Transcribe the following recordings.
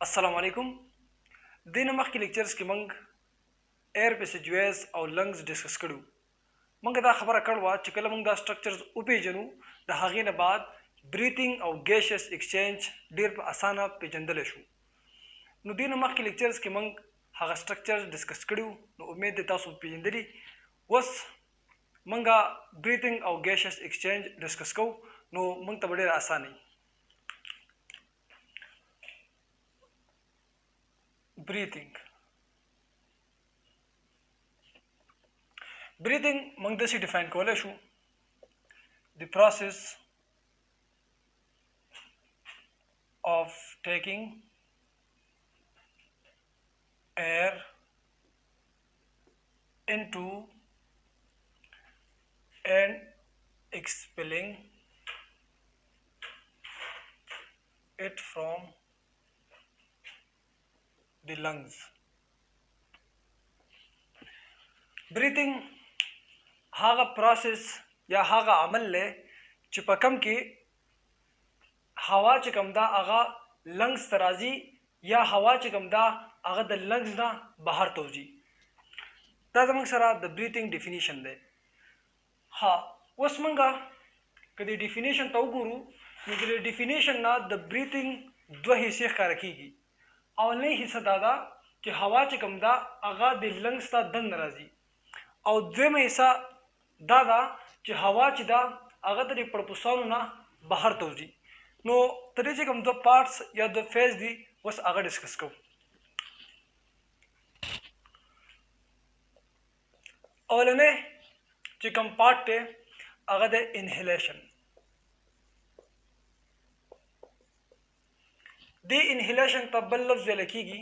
अस्सलाम वालेकुम। दिन मख के लेक्चर्स کې موږ ایر پیسیجویز او لنګز ډیسکس کړو. موږ دا خبره کړو چې کله موږ دا سټرکچرز وپیژنو د هغې نه بعد بریثینګ او ګیشس ایکسچینج ډیر په اسانه پیژندلی شو. نو دین مخ کې لیکچرز کې موږ هغه سټرکچرز ډیسکس کړو. نو امید ده تاسو پیژندلی. اوس موږ بریثینګ او ګیشس ایکسچینج ډیسکس کوو. نو موږ ته ډیر اسانه breathing موږ داسې ډیفاین کولی شو: the process of taking air into and expelling it from the lungs. breathing هغه پروسس یا هغه عمل له چې په کم کې هوا چې کم دا هغه لنګز ته راځي یا هوا چې کم دا هغه د لنګز نه بهر ته وځي. دا زموږ سره د بریثینګ ډیفینیشن دی. اوس موږ که د ډیفینیشن ته وګورو نو د ډیفینیشن نه د بریثینګ دوه حصې ښکاره کېږي. اولنۍ حصه دا ده چې هوا چې کوم ده هغه د لنګز ته دننه راځي، او دویمه حصه دا ده چې هوا چې ده هغه د پړپوسانو نه بهر ته وځي. نو د دې چې کوم دوه پارټس یا دوه فیز دي اوس هغه ډسکس کوو. اولنی چې کوم پارټ دی هغه د انهیلیشن. دی انهیلیشن ته بل لفظ ویل کېږي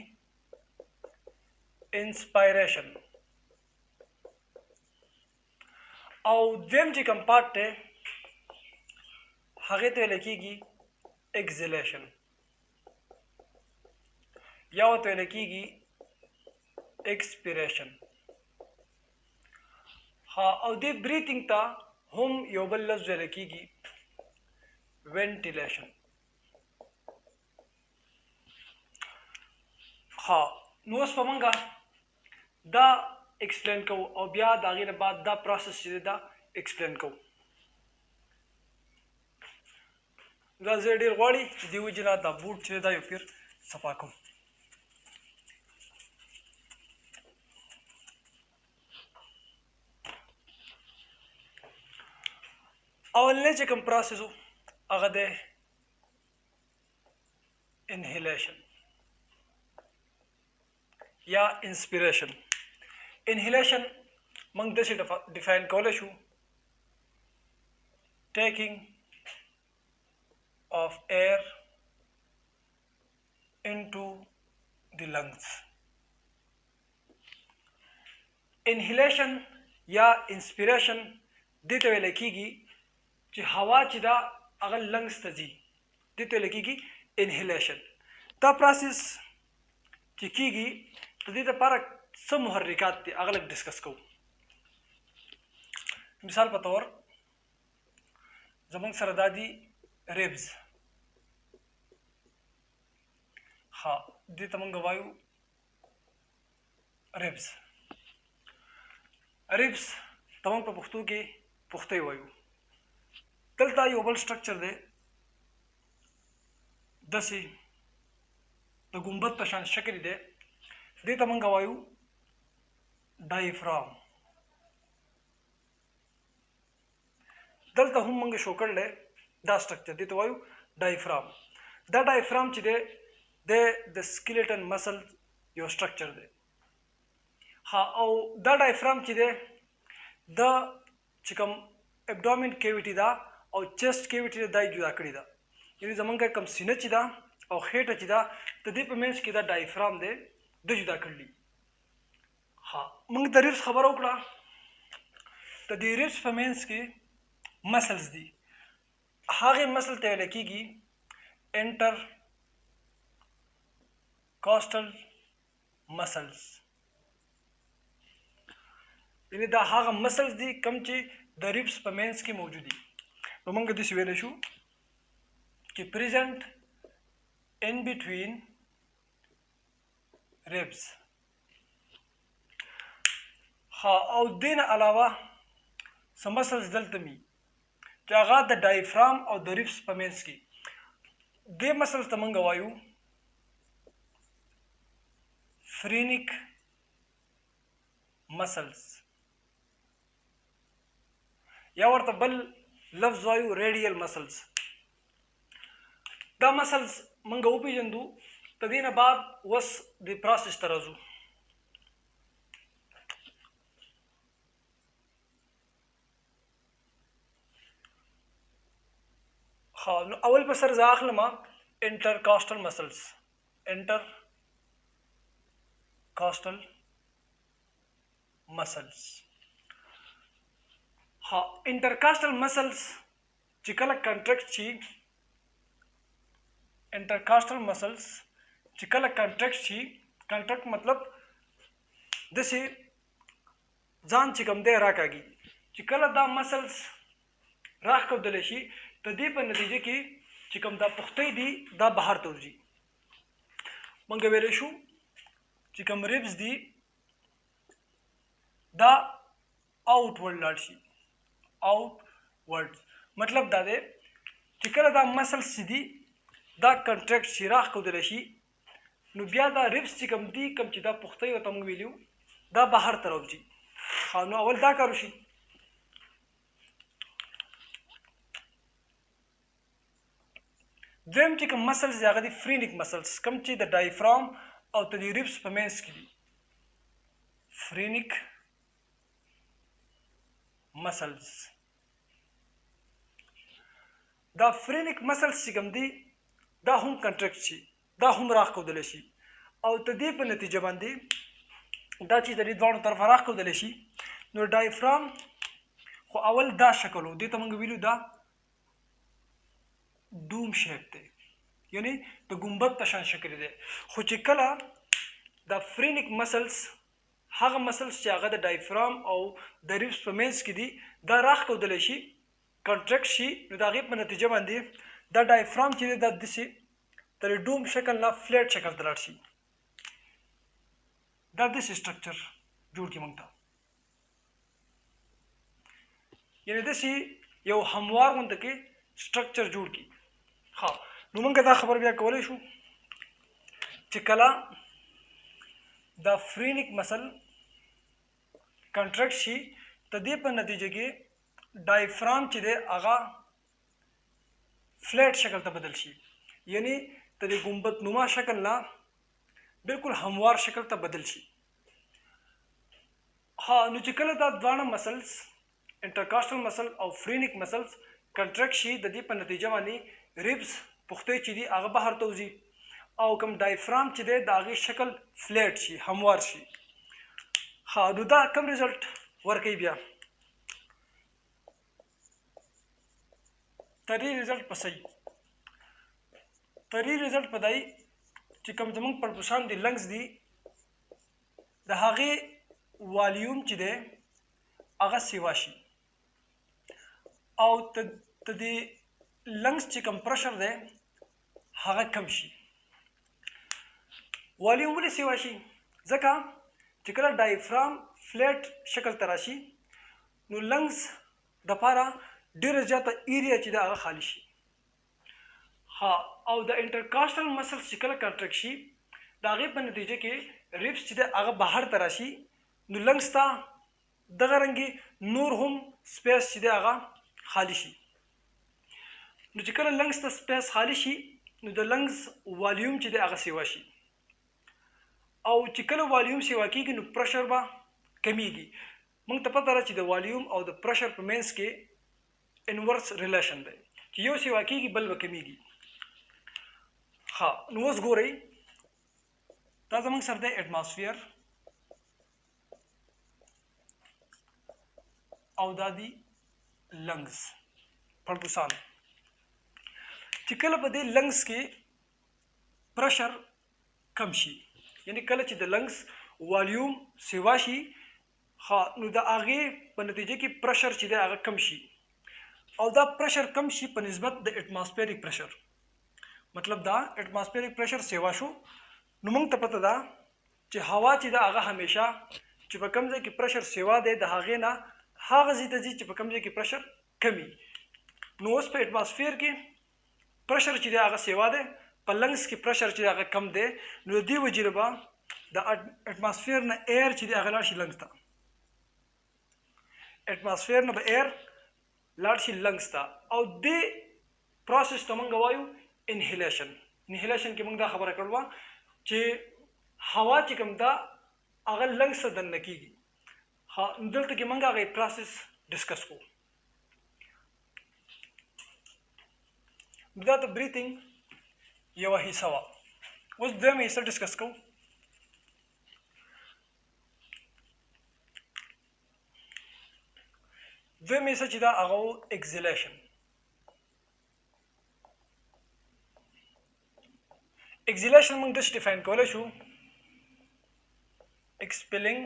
انسپایریشن، او دویم چې کوم پارټ دی هغې ته ویل کېږي ایکزیلیشن، یا ورته ویل کېږي ایکسپیریشن. او دې بریثینګ ته هم یو بل لفظ ویل کېږي وینټیلیشن. نو اوس به موږ دا ایکسپلین کوو او بیا د هغې نه بعد دا پروسس چې دی دا ایکسپلین کوو. دا زه ډېر غواړي چې دې وجې نه دا بوټ چې دی دا یو پیر صفا کوم. اولنی چې کوم پروسس و هغه دی انهیلیشن یا انسپیریشن. انهیلیشن موږ داسې ډیفاین کولی شو: taking of air into the lungs. انهیلیشن یا انسپیریشن دې ته ویل کېږي چې هوا چې دا هغه لنګز ته ځي، دې ته ویل کېږي انهیلیشن. دا پروسس چې کېږي د دې لپاره څه محرکات دي هغه لږ ډسکس کوو. مثال په طور زموږ سره دا دي ریبز. دې ته موږ وایو ریبز. ریبز ته موږ په پښتو کې پښتۍ وایو. دلته یو بل سټرکچر دی داسې د ګنبد په شان شکل دی، دې ته موږ وایو ډایفرام. دلته هم موږ شو کړلی دا سټرکچر، دې ته وایو ډایفرام. دا ډایفرام چې دی د سکیلیټن مسل یو سټرکچر دی. او دا ډایفرام چې دی د چې کوم ابډومین کیویټي ده او چیسټ کیویټي دا یې جدا کړې ده. یعنې زموږ کوم سینه چې ده او خېټه چې ده د دې په منځ کې دا ډایفرام دی د جدا کړلي. موږ د ریبس خبره وکړه. د دې ریبس په منځ کې مسلز دي. هغې مسل ته ویل کېږي انټر کاسټل مسلز. یعنې دا هغه مسلز دي کوم چې د ریبس په منځ کې موجود دي. نو موږ داسې ویلی شو چې present in between ribs. ها او دین علاوه سم مسلز دلته می چې هغه د ډایفرام او د ریبس په منځ کې دې مسل ته مونږ وایو فرینیک مسلز یا ورته بل لفظ وایو ریډیل مسلز. دا مسلز مونږ وپېژندو د دې نه بعد اوس د پروسس ته راځو. نو اول په سر زه اخلم انټرکاسټل مسلز. انټرکاسټل مسلز انټرکاسټل مسلز چې کله کنټریکټ شي انټرکاسټل مسلز چې کله کنټریکټ شي کنټریکټ مطلب داسې ځان چې کوم دی راکاږي چې کله دا مسلز راښکودلی شي د دې په نتیجه کې چې کوم دا پختې دي دا بهر ته وځي. موږ ویلی شو چې کوم ریبس دي دا آوټ ورډ لاړ شي. آوټ ورډ مطلب دا دی چې کله دا مسلز چې دي دا کنټریکټ شي راښکودلی شي نو بیا دا ریبس چې کوم دي کوم چې دا پختې ورته موږ ویلي دا بهر ته راوځي. نو اول دا کار وشي. دویم چې کوم مسلز دی هغه دي فرینیک مسلز کوم چې د ډایفرام او د ریبس په منځ کې دي. فرینیک مسلز دا فرینیک مسلز چې کوم دي دا هم کنټریکټ شي دا هم راښکودلی شي او د دې په نتیجه باندې دا چې د دې دواړو طرفه راښکودلی شي نو ډایفرام خو اول دا شکل و دې ته موږ ویلو دا دوم شیپ دی یعنی د ګنبد په شان شکل دی. خو چې کله دا فرینیک مسلز هغه مسلز چې هغه د ډایفرام او د ریبس په منځ کې دي دا راښکودلی شي کنټریکټ شي نو د هغې په نتیجه باندې دا ډایفرام چې دی دا داسې د ډوم شکل نه فلیټ شکل ته لاړ شي. دا داسې سټرکچر جوړ کړي موږ ته یعنې داسې یو هموار غونته کې سټرکچر جوړ کړي. نو موږ دا خبر بیا کولی شو چې کله دا فرینیک مسل کنټریکټ شي د دې په نتیجه کې ډایفرام چې دی هغه فلیټ شکل ته بدل شي یعنی د دې ګنبد نما شکل نه بالکل هموار شکل ته بدل شي. نو چې کله دا دواړه مسلز انټرکاسټل مسل او فرینیک مسلز کنټریکټ شي د دې په نتیجه باندې ریبس پختې چې دي هغه بهر ته وځي او کوم ډایفرام چې دی د هغې شکل فلیټ شي هموار شي. نو دا کوم ریزلټ ورکوي بیا تری ریزلټ په صحیح تری ریزلټ په دی چې کوم زموږ پړپوسان دي لنګز دي د هغې والیوم چې دی هغه سیوا شي او د دې لنګز چې کوم پرشر دی هغه کم شي. والیوم ولې سیوا شي؟ ځکه چې کله ډایفرام فلیټ شکل ته راشي نو لنګز دپاره ډېره زیاته ایریا چې ده هغه خالي شي. او د انټرکاسټل مسلز چې کله کنټریکټ شي د هغې په نتیجه کې ریبس چې ده هغه بهر ته راشي نو لنګز ته دغه رنګې نور هم سپیس چې ده هغه خالی شي. نو چې کله لنګز ته سپیس خالی شي نو د لنګز والیوم چې دی هغه سیوا شي او چې کله والیوم سیوا کېږي نو پرشر به کمیږي. موږ ته پته ده چې د والیوم او د پرشر په منځ کې انورس ریلیشن دی چې یو سیوا کېږي بل به کمیږي. نو اوس ګورئ دا زموږ سره دی اټماسفیر او دا دی لنګز پړپوسان. چې کله په دې لنګز کې پرشر کم شي یعنی کله چې د لنګز والیوم سیوا شي نو د هغې په نتیجه کې پرشر چې دی هغه کم شي او دا پرشر کم شي په نسبت د اټماسفیریک پرشر. مطلب دا اټماسفیریک پرشر سیوا شو نو موږ ته پته ده چې هوا چې دا هغه همیشه چې په کوم ځای کې پرشر سیوا دی د هغې نه هغه ځای ته ځي چې په کوم ځای کې پرشر کمی. نو اوس په اټماسفیر کې پرشر چې دی هغه سیوا دی، په لنګس کې پرشر چې دی هغه کم دی. نو د دې وجې نه به د اټماسفیر نه ایر چې دی هغه لاړ شي لنګس ته، اټماسفیر نه به ایر لاړ شي لنګس ته. او دې پروسس ته موږ وایو انهیلیشن. انهیلیشن کې موږ دا خبره کړو چې هوا چې کوم دا هغه لنګس ته دننه کېږي. دلته کې موږ هغه پروسس ډسکس کوو. دا د بریتنګ یوه حصه وه. اوس دویمه حصه ډسکس کوو. دویمه حصه چې دا هغه و اکزیلیشن. اکزیلیشن موږ داسې ډیفاین کولی شو: expelling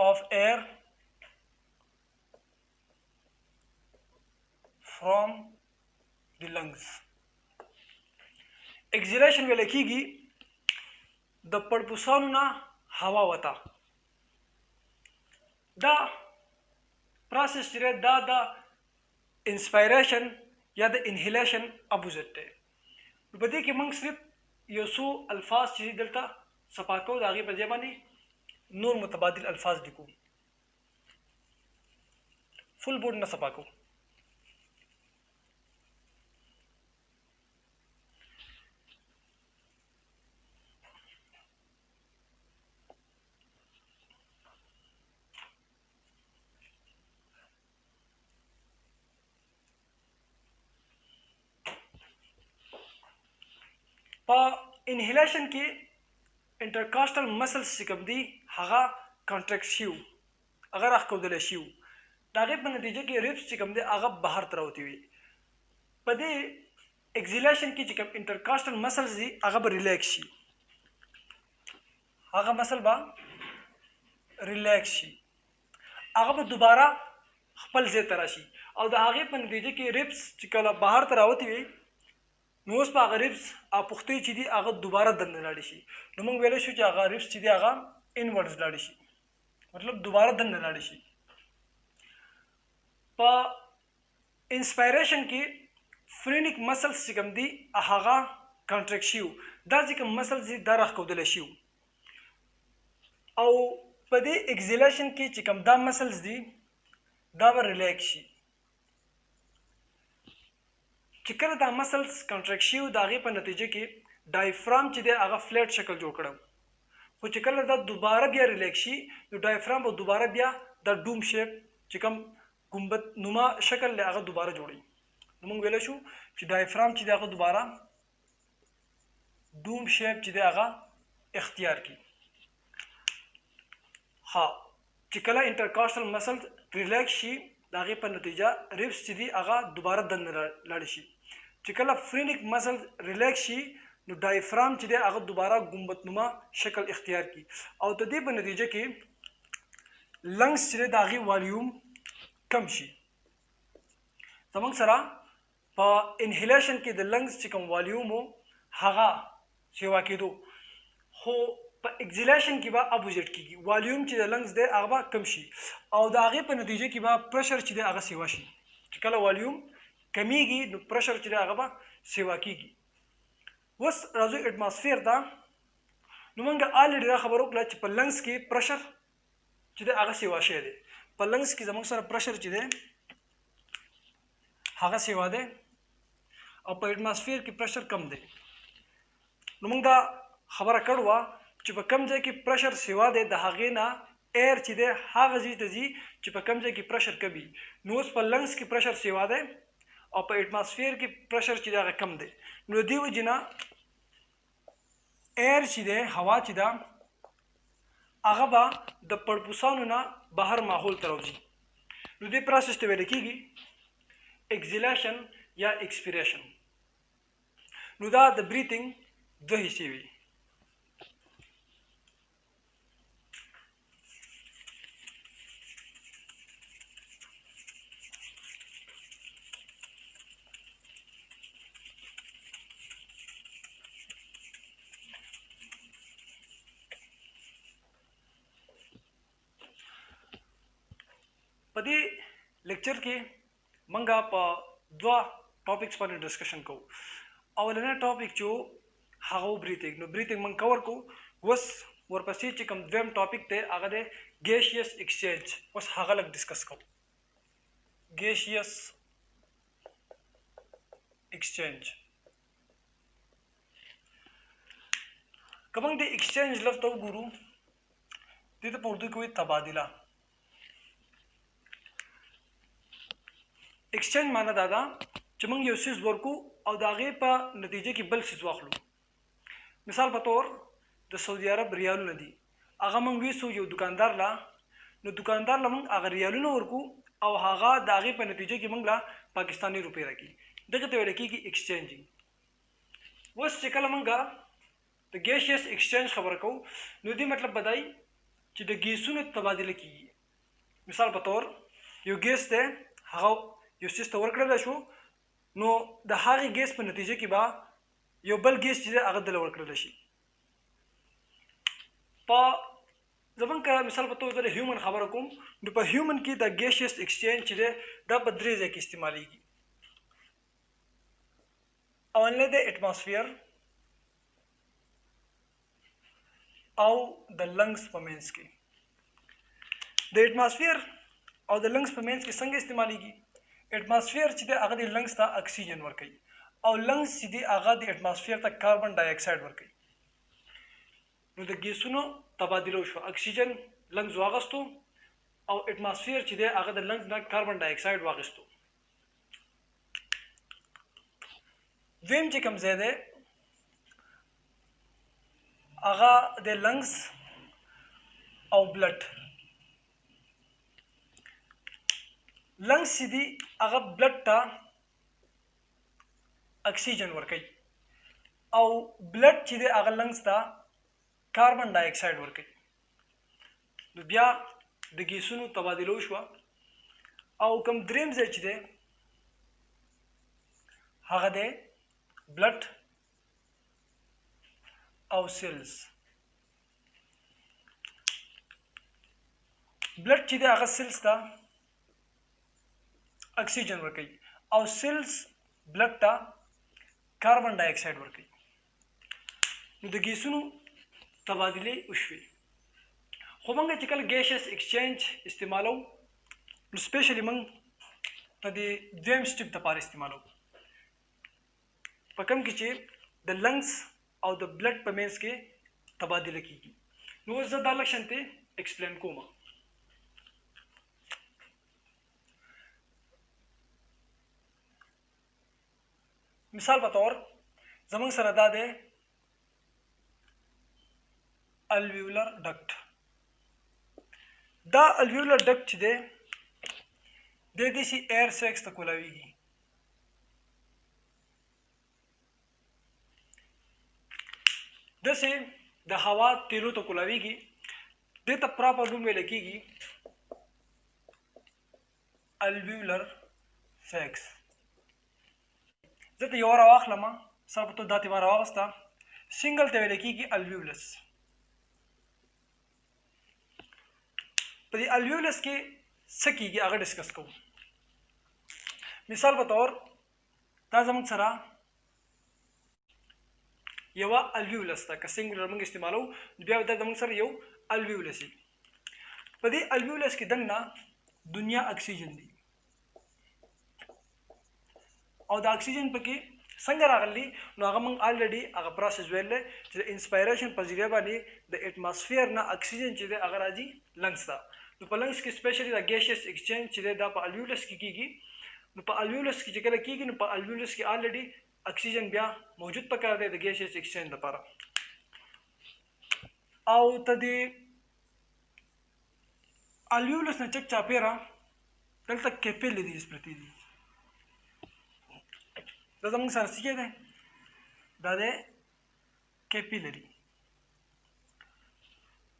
of air from the lungs. exhalation ویل کېږي د پړپوسانو نه هوا وته. دا پروسس چې دا د انسپایریشن یا د انهیلیشن اپوزیټ دی. په دې کې موږ صرف یو څو الفاظ چې دلته صفا کوو، د هغې په ځای باندې نور متبادل الفاظ لیکو. فل بورډ نه صفا کوو. په انهیلیشن کې انټرکاسټل مسلز چې کوم دي هغه کانټریکټ شي، هغه راښکودلی شي. د هغې په نتیجه کې ریبس چې کوم دی هغه بهر ته راوتې وي. په دې اکزیلیشن کې چې کوم انټرکاسټل مسلز دي هغه به ریلیکس شي، هغه مسل به ریلیکس شي، هغه به دوباره خپل ځای ته راشي. او د هغې په نتیجه کې ریبس چې کله بهر ته راوتې وي نو اوس په هغه ریبس او پښتۍ چې دي هغه دوباره دننه لاړې شي. نو موږ ویلی شو چې هغه ریبس چې دي هغه انورډز لاړې شي، مطلب دوباره دننه لاړې شي. په انسپایریشن کې فرینیک مسلز چې کوم دي هغه کانټریکټ شي، دا چې کوم مسلز دي دا راښکودلی شي. او په دې اکزیلیشن کې چې کوم دا مسلز دي دا به ریلیکس شي. چې کله دا مسلز کانټریکټ شي د هغې په نتیجه کې ډایفرام چې دی هغه فلیټ شکل جوړ کړم. خو چې کله دا دوباره بیا ریلیکس شي نو ډایفرام به دوباره بیا دا ډوم شیپ چې کوم ګنبد نما شکل دی هغه دوباره جوړوي. نو موږ ویلی شو چې ډایفرام چې دی هغه دوباره ډوم شیپ چې دی هغه اختیار کړي. چې کله انټرکاسټل مسل ریلیکس شي د هغې په نتیجه ریبس چې دي هغه دوباره دننه لاړې شي. چې کله فرینیک مسل ریلیکس شي نو ډایفرام چې دی هغه دوباره ګنبد نما شکل اختیار کړي. او د دې په نتیجه کې لنګس چې دی د هغې والیوم کم شي. زموږ سره په انهیلیشن کې د لنګس چې کوم والیوم و هغه سیوا کېدو، خو په اکزیلیشن کې به اپوزیټ کېږي. والیوم چې د لنګس دی هغه به کم شي او د هغې په نتیجه کې به پرشر چې دی هغه سیوا شي. چې کله والیوم کمیږي نو پرشر چې دی هغه به سیوا کېږي. اوس راځو اټماسفیر ته. نو موږ آلریډي دا خبره وکړه چې په لنګس کې پرشر چې دی هغه سیوا شوی دی. په لنګس کې زموږ سره پرشر چې دی هغه سیوا دی او په اټماسفیر کې پرشر کم دی. نو موږ دا خبره کړې وه چې په کوم ځای کې پرشر سیوا دی د هغې نه ایر چې دی هغه ځای ته ځي چې په کوم ځای کې پرشر کم وي. نو اوس په لنګس کې پرشر سیوا دی او په اټماسفیر کې پرشر چې دی هغه کم دی. نو د دې وجې نه ایر چې دی هوا چې ده هغه به د پړپوسانو نه بهر ماحول ته راوځي. نو دې پروسس ته ویل کېږي اکزیلیشن یا ایکسپیریشن. نو دا د بریتنګ دوه حصې وي. په دې لیکچر کې منګه په دوه ټاپکس باندې ډسکشن کوو. اولنی ټاپک چې هغه بریثینګ، نو بریثینګ من کور کو. اوس ورپسې چې کوم دویم ټاپک دی هغه دی ګیشیس ایکسچینج. اوس هغه لږ ډسکس کوو. ګیشیس ایکسچینج که موږ د ایکسچینج لفظ ته وګورو دې ته په اردو کې وایي تبادله. ایکسچینج معنی دا ده چې موږ یو څیز ورکو او د هغې په نتیجه کې بل څیز واخلو. مثال په طور د سعودي عرب ریالونه دي، هغه موږ ویسو یو دکاندار له، نو دکاندار له موږ هغه ریالونه ورکو او هغه د هغې په نتیجه کې موږ له پاکستاني روپۍ راکړي. دغه ته ویل کېږي ایکسچینجینګ. اوس چې کله موږ د ګیشیس ایکسچینج خبره کوو نو دې مطلب به دی چې د ګیسونو تبادله کېږي. مثال په طور یو ګیس دی، هغه یو څیز ته ورکړلی شو، نو د هغې ګیس په نتیجه کې به یو بل ګیس چې دی هغه دله ورکړلی شي. په زمونږ که مثال په طور زه د هیومن خبره کوم نو په هیومن کې د ګیشیس ایکسچینج چې دی دا په درې ځای کې استعمالیږي. اولنی دی اټماسفیر او د لنګس په منځ کې. د اټماسفیر او د لنګس په منځ کې څنګه استعمالیږي؟ اټماسفیر چې دی هغه د لنګس ته اکسیجن ورکوي او لنګس چې دی هغه د اټماسفیر ته کاربن ډای اکساید ورکوي. نو د ګیسونو تبادله وشوه، اکسیجن لنګس واغستو او اټماسفیر چې دی هغه د لنګس نه کاربن ډای اکساید واغستو. دویم چې کوم ځای دی هغه د لنګس او بلډ. لنګس چې دي هغه بلډ ته اکسیجن ورکوي او بلډ چې دی هغه لنګس ته کاربن ډای اکساید ورکوي. نو بیا د ګیسونو تبادله وشوه. او کوم دریم ځای چې دی هغه دی بلډ او سیلز. بلډ چې دی هغه سیلز ته اکسیجن ورکوي او سیلز بلډ ته کاربن ډای اکساید ورکوي. نو د ګیسونو تبادلې وشوې. خو موږ چې کله ګیشیس ایکسچینج استعمالو نو سپیشلی موږ په دې دویم سټیپ دپاره استعمالو په کوم کې چې د لنګس او د بلډ په منځ کې تبادله کېږي. نو اوس زه دا لږ شانتې ایکسپلین کوم. مثال په طور زمونږ سره دا دی الویولر ډکټ. دا الویولر ډکټ چې دی د داسې ایر سیکس ته کولاویږي. داسې د هوا تیلو ته کولاویږي. دې ته پراپر نوم ویل کېږي الویولر سیکس. زه ته یوه راواخلم، سر په توګه دا تې ما راواغسته. سنګل ته ویل کېږي الویولس. په دې الویولس کې څه کېږي هغه ډسکس کوو. مثال په طور دا زموږ سره یوه الویولس ده، که سنګلر موږ استعمالو بیا دا زموږ سره یو الویولس وي. په دې الویولس کې دننه دنیا اکسیجن دی او د اکسیجن پکې څنګه راغلی نو هغه موږ الریډي هغه پروسس ویل چې د انسپایریشن په ذریعه باندې د اټماسفیر نه اکسیجن چې دی هغه راځي لنګس ته. نو په لنګس کې سپیشلی د ګیشیس ایکسچینج چې دی دا په الویولس کې کېږي. نو په الویولس کې چې کله کېږي نو په الویولس کې الریډي اکسیجن بیا موجود پکار دی د ګیشیس ایکسچینج لپاره. او ته د الویولس نه چک چاپیره دلته کیپیلریز پرتې دي. دا زموږ سره څه دی؟ دا دی کیپیلري.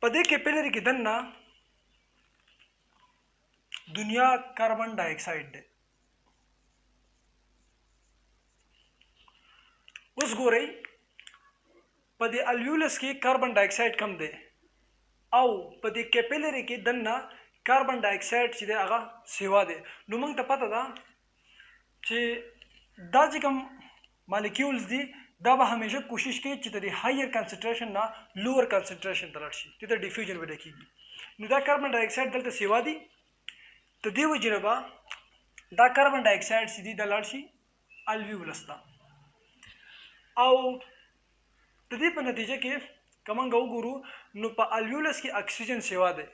په دې کیپیلري کې دننه دنیا کاربن ډای اکساید دی. اوس ګورئ په دې الویولس کې کاربن ډای اکساید کم دی او په دې کیپیلري کې دننه कार्बन ډای اکساید چې دی هغه سیوا دی. نو موږ ته پته ده چې دا چې کوم مالیکیولز دي دا به همیشه کوشش کوي چې د هایر کنسنټریشن نه لوور کنسنټریشن ته لاړ شي، دې ته ډیفیوژن ویل کېږي. نو دا کاربن ډای اکساید دلته سیوا دي، د دې وجې نه به دا کاربن ډای اکساید چې دي دا لاړ شي الویولس ته، او د دې په نتیجه کې که موږ وګورو نو په الویولس کې اکسیجن سیوا دی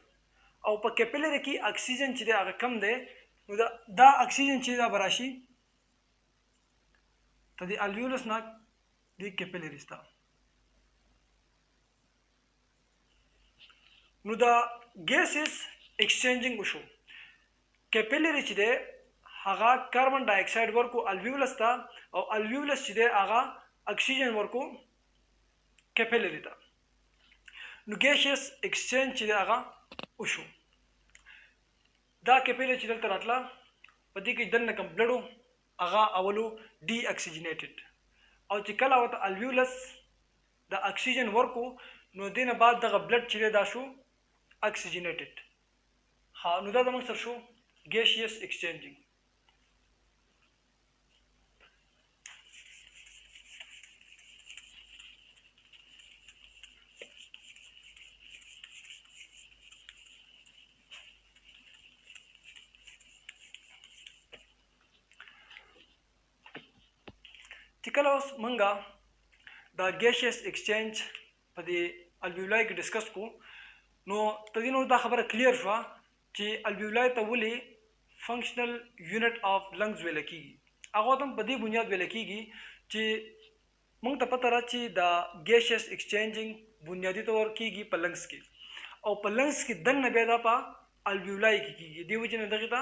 او په کیپیلری کې اکسیجن چې دی هغه کم دی. نو دا اکسیجن چې دا به راشي ته د الویولس نه د کیپیلریز ته. نو دا ګیسز ایکسچینجینګ وشو، کیپیلری چې دی هغه کاربن ډای اکساید ورکو الویولس ته او الویولس چې دی هغه اکسیجن ورکو کیپیلری ته. نو ګیسز ایکسچینج چې دی هغه وشو. دا کیپیلری چې دلته راتله په دې کې دننه کوم بلډ هغه اولو ډي اکسیجنیټډ، او چې کله ورته الویولس د اکسیجن ورکو نو دې نه بعد دغه بلډ چې دی دا شو اکسیجنیټډ. ها نو دا زموږ سره شو ګیسیس ایکسچینجینګ. چې کله اوس منګه دا ګیسیس ایکسچینج په دې الویولای کې ډسکس کو نو تدې نو دا خبره کلیر شوه چې الویولای ته ولې فنکشنل یونټ آف لنګز ویل کېږي. هغه هم په دې بنیاد ویل کېږي چې موږ ته پته را چې دا ګیسیس ایکسچینجینګ بنیادي طور کېږي په لنګز کې، او په لنګز کې دننه بیا دا په الویولای کې کېږي. دې وجې نه دغې ته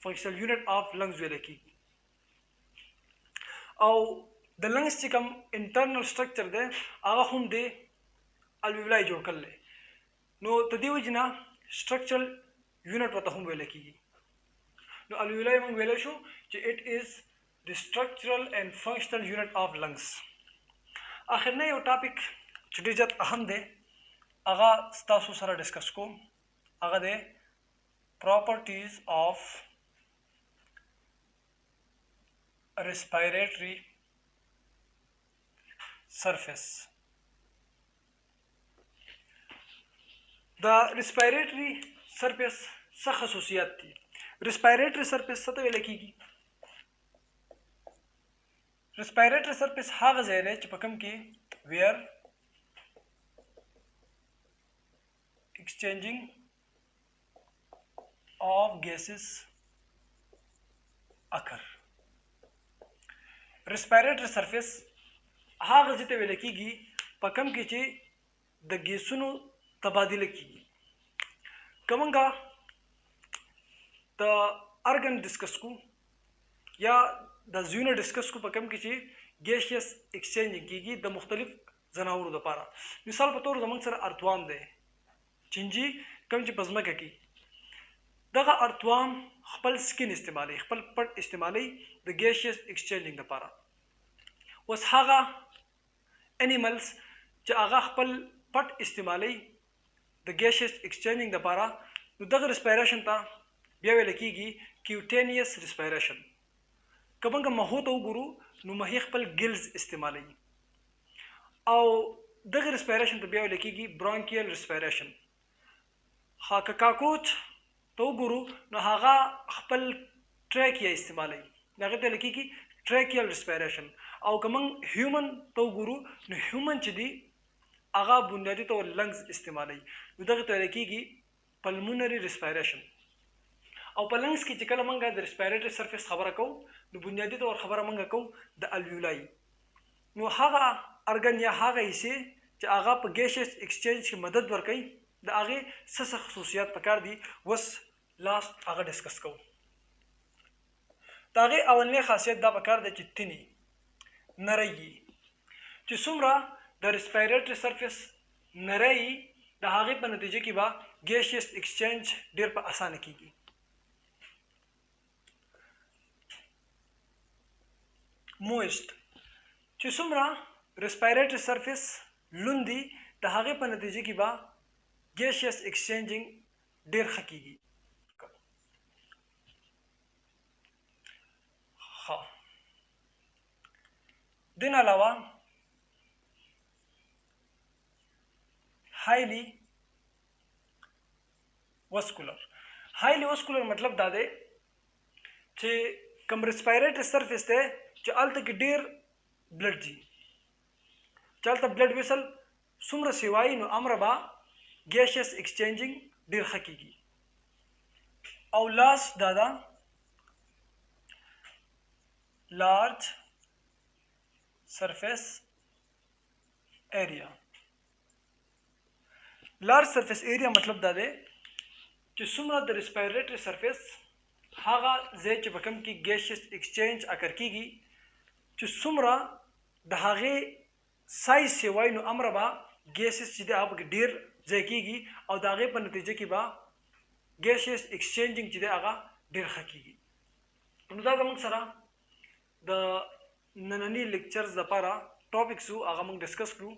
فنکشنل یونټ آف لنګز ویل کېږي. او د لنګز چې کوم انټرنل سټرکچر دی هغه هم د الویولای جوړ کړلی. نو د دې وجې نه سټرکچرل یونټ ورته هم ویل کېږي. نو الویولای موږ ویلی شو چې اټ از د سټرکچرل اینډ فنکشنل یونټ آف لنګز. آخرنی یو ټاپک چې ډېر زیات اهم دی هغه ستاسو سره ډسکس کوم، هغه دی پراپرټیز آف respiratory surface. دا respiratory surface څه خصوصیات دي؟ respiratory surface څه ته ویل کېږي؟ respiratory surface هغه ځای دی چې په کوم کې where exchanging of gases occur. ریسپیریټری سرفیس هغه ځای ته ویل کېږي په کوم کې چې د ګیسونو تبادله کېږي. که موږ د ارګن ډسکس کو یا د زیونه ډسکس کو په کوم کې چې ګیسیس ایکسچینجینګ کېږي د مختلف ځناورو لپاره. مثال په طور زموږ سره ارتوام دی چینجي کوم چې په ځمکه کې دغه ارتوام خپل سکین استعمالي، خپل پټ استعمالي د ګیسیس ایکسچینجینګ لپاره. اوس هغه انیملز چې هغه خپل پټ استعمالي د ګیسیس ایکسچینجینګ لپاره نو دغه ریسپیریشن ته بیا ویل کېږي کیوټینیس ریسپیریشن. که موږ مهو ته وګورو نو مهي خپل ګلز استعمالوي، او دغه ریسپیریشن ته بیا ویل کېږي برانکیل ریسپیریشن. ها که کاکروچ ته وګورو نو هغه خپل ټریکیا استعمالوي، هغه ته ویل کېږي ټریکیل ریسپیریشن. او که موږ هیومن ته وګورو نو هیومن چې دی هغه بنیادي طور لنګز استعمالوي، نو دغه ته ویل کېږي پلمونري ریسپیریشن. او په لنګز کې چې کله موږ د ریسپیریټري سرفیس خبره کوو نو بنیادي طور خبره موږ کوو د الویولای. نو هغه ارګن یا هغه حصې چې هغه په ګیسیس ایکسچینج کې مدد ورکوي د هغې څه خصوصیات پکار دي اوس لاست هغه ډسکس کوو. د هغې اولنی خاصیت دا پکار دی چې تنې نری وي. چې څومره د ریسپیریټري سرفیس نری وي د هغې په نتیجه کې به ګیسیس ایکسچینج ډېر په اسانه کېږي. مویسټ چې څومره ریسپیریټري سرفیس لوند دي د هغې په نتیجه کې به ګیسیس ایکسچینجینګ ډیر ښه کیږي. ها دین علاوه هایلی واسکولر مطلب دا دی چې کوم ریسپایریټری سرفیس دی چې هلته کې ډیر بلډ ځي، چې هلته بلډ ویسل څومره سیوایي نو امره به ګیشیس ایکسچینجینګ ډیر ښه کیږي. او لاست دا ده لارج سرفیس ایریا. لارج سرفیس ایریا مطلب دا دی چې څومره د ریسپایریټری سرفیس هغه ځای چې په کوم کې ګیشیس ایکسچینج اکر کیږي چې څومره د هغې سایز سیوایي نو امره به ګیسیس چې دی هغه پکې ډېر ځای کیږي او د هغې په نتیجه کې به ګیشیس ایکسچینجینګ چې دی هغه ډېر ښه کیږي. نو دا زموږ سره د ننني لیکچرز دپاره ټاپکس وو، هغه موږ ډسکس کړو.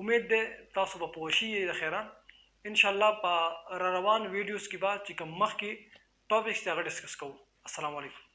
امید دی تاسو به پوه شي د خیره. انشاءالله په را روان ویډیوز کې به چې کوم مخکې ټاپکس دی هغه ډسکس کوو. السلام علیکم.